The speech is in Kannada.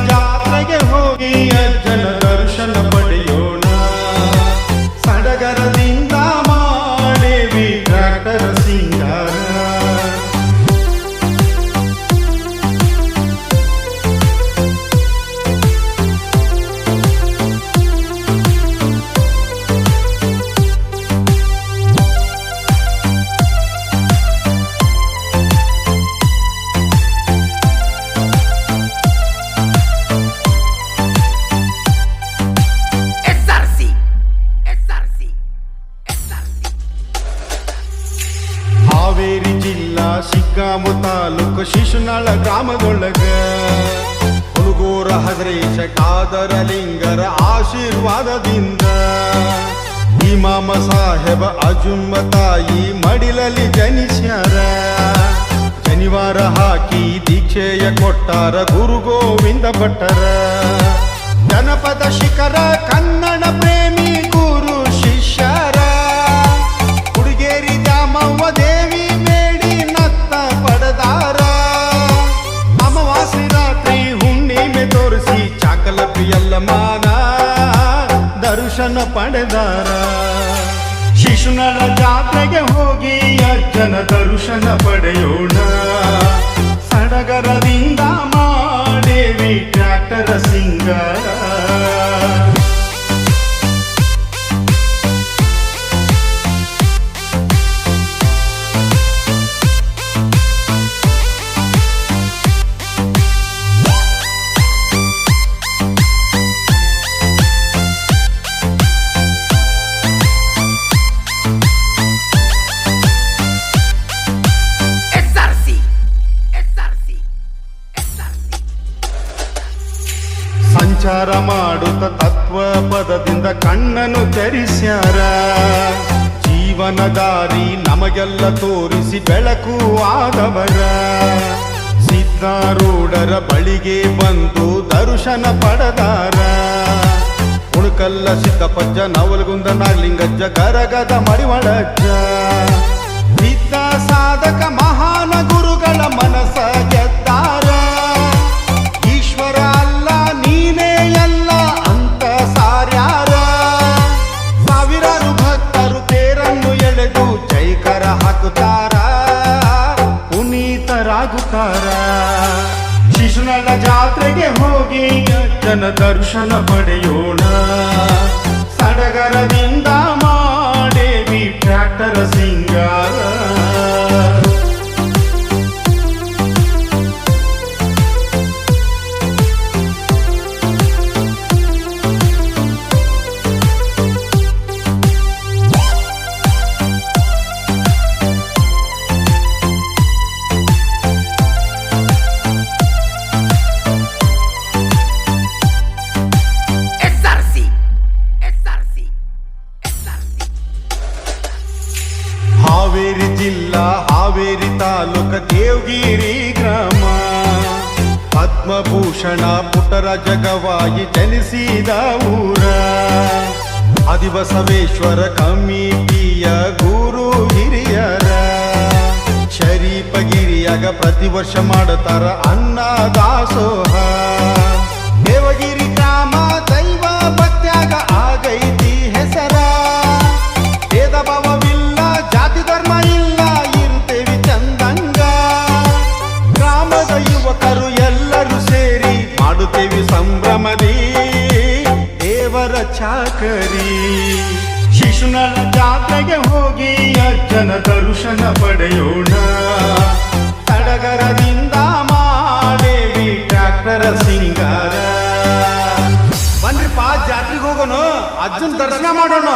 ಜಾತ್ರೆಗೆ ಹೋಗಿ ಅಜ್ಜನ ದರ್ಶನ ಪಡೆಯೋಣ. ಸಡಗರದಿಂದ ಮಾಡೇವಿ ಟ್ರ್ಯಾಕ್ಟರ್ ಸಿಂಗಾರ. ಹಾವೇರಿ ಜಿಲ್ಲಾ ಶಿಗ್ಗಾಂವ ತಾಲೂಕು ಶಿಶುನಾಳ ಗ್ರಾಮದೊಳಗ ಹುಡುಗೂರ ಹಜರೇಶ ಕಾದರಲಿಂಗರ ಆಶೀರ್ವಾದದಿಂದ ಇಮಾಮ ಸಾಹೇಬ ಅಜುಮ್ಮ ತಾಯಿ ಮಡಿಲಲ್ಲಿ ಜನಿಸ್ಯಾರ. ಶನಿವಾರ ಹಾಕಿ ದೀಕ್ಷೆಯ ಕೊಟ್ಟಾರ ಗುರು ಗೋವಿಂದ ಭಟ್ಟರ. ಜನಪದ ಶಿಖರ ಕನ್ನಡ ಪ್ರೇಮಿ ಗುರು ಶಿಷ್ಯರ. ಹುಡುಗೇರಿ ದ್ಯಾಮವ್ವ ದೇವಿ ಬೇಡಿ ನತ್ತ ಪಡೆದಾರ. ಅಮಾವಾಸ್ಯೆ ರಾತ್ರಿ ಹುಣ್ಣಿಮೆ ತೋರಿಸಿ ಚಾಕಲಪಿ ಯಲ್ಲಮ್ಮನ ದರ್ಶನ ಪಡೆದಾರ. ಶಿಶುನಾಳ ಜಾತ್ರೆಗೆ ಹೋಗಿ ಅಜ್ಜನ ದರ್ಶನ ಪಡೆಯೋಣ. ಸಡಗರದಿಂದ ಮಾಡೇವಿ ಟ್ರ್ಯಾಕ್ಟರ್ ಸಿಂಗಾರ. ಸಂಚಾರ ಮಾಡುತ್ತ ತತ್ವ ಪದದಿಂದ ಕಣ್ಣನ್ನು ತೆರೆಸ್ಯಾರ. ಜೀವನ ದಾರಿ ನಮಗೆಲ್ಲ ತೋರಿಸಿ ಬೆಳಕು ಆದವರ. ಸಿದ್ಧಾರೂಢರ ಬಳಿಗೆ ಬಂದು ದರ್ಶನ ಪಡೆದಾರ. ಉಣಕಲ್ಲ ಸಿದ್ದಪ್ಪಜ್ಜ ನವಲಗುಂದ ನಾಗಲಿಂಗಜ್ಜ ಕರಗದ ಮಡಿವಾಳಜ್ಜ. ವಿದ್ಯಾ ಸಾಧಕ ಮಹಾನ ಗುರುಗಳ ಮನಸ ಗೆದ್ದಾರ. ಈಶ್ವರ ಅಲ್ಲ ನೀನೇ ಎಲ್ಲ ಅಂತ ಸಾರ್ಯಾರ. ಸಾವಿರಾರು ಭಕ್ತರು ತೇರನ್ನು ಎಳೆದು ಜೈಕರ ಹಾಕುತ್ತಾರ. ಪುನೀತರಾಗುತ್ತಾರ. ಶಿಶುನಾಳ ಜಾತ್ರೆಗೆ ಹೋಗಿ ಅಜ್ಜನ ದರ್ಶನ ಪಡೆಯೋಣ. ಸಡಗರದಿಂದ ಮಾಡೇವಿ ಟ್ರ್ಯಾಕ್ಟರ್ ಸಿಂಗಾರ. ಹಾವೇರಿ ಜಿಲ್ಲಾ ಹಾವೇರಿ ತಾಲೂಕ ದೇವಗಿರಿ ಗ್ರಾಮ. ಪದ್ಮಭೂಷಣ ಪುಟ್ಟರಾಜ ಗವಾಯಿ ಜನಿಸಿದ ಊರ. ಆದಿಬಸವೇಶ್ವರ ಕಮಿಟಿಯ ಗುರು ಹಿರಿಯರ. ಶರೀಫಗಿರಿಯಾಗ ಪ್ರತಿ ವರ್ಷ ಮಾಡುತ್ತಾರ ಅನ್ನದಾಸೋಹ. ದೇವಗಿರಿ ಗ್ರಾಮ ದೈವ ಭಕ್ತ್ಯಾಗ ಆಗೈತಿ ಹೆಸರ. ಭೇದ ಭಾವವಿಲ್ಲ ಜಾತಿ ಧರ್ಮ ಇಲ್ಲ ಇರ್ತೇವಿ ಚಂದಂಗ. ಗ್ರಾಮದ ಯುವಕರು ಎಲ್ಲರೂ ಸೇರಿ ಮಾಡುತ್ತೇವಿ ಸಂಭ್ರಮದಿ ದೇವರ ಚಾಕರಿ. ಶಿಶುನಾಳ ಜಾತ್ರೆಗೆ ಹೋಗಿ ಅಜ್ಜನ ದರ್ಶನ ಪಡೆಯೋಣ. ಸಡಗರದಿಂದ ಮಾಡೇವಿ ಟ್ರ್ಯಾಕ್ಟರ್ ಸಿಂಗಾರ. ಬನ್ರಿಪ್ಪ ಜಾತ್ರೆಗೆ ಹೋಗೋಣ, ಅಜ್ಜನ ದರ್ಶನ ಮಾಡೋಣ.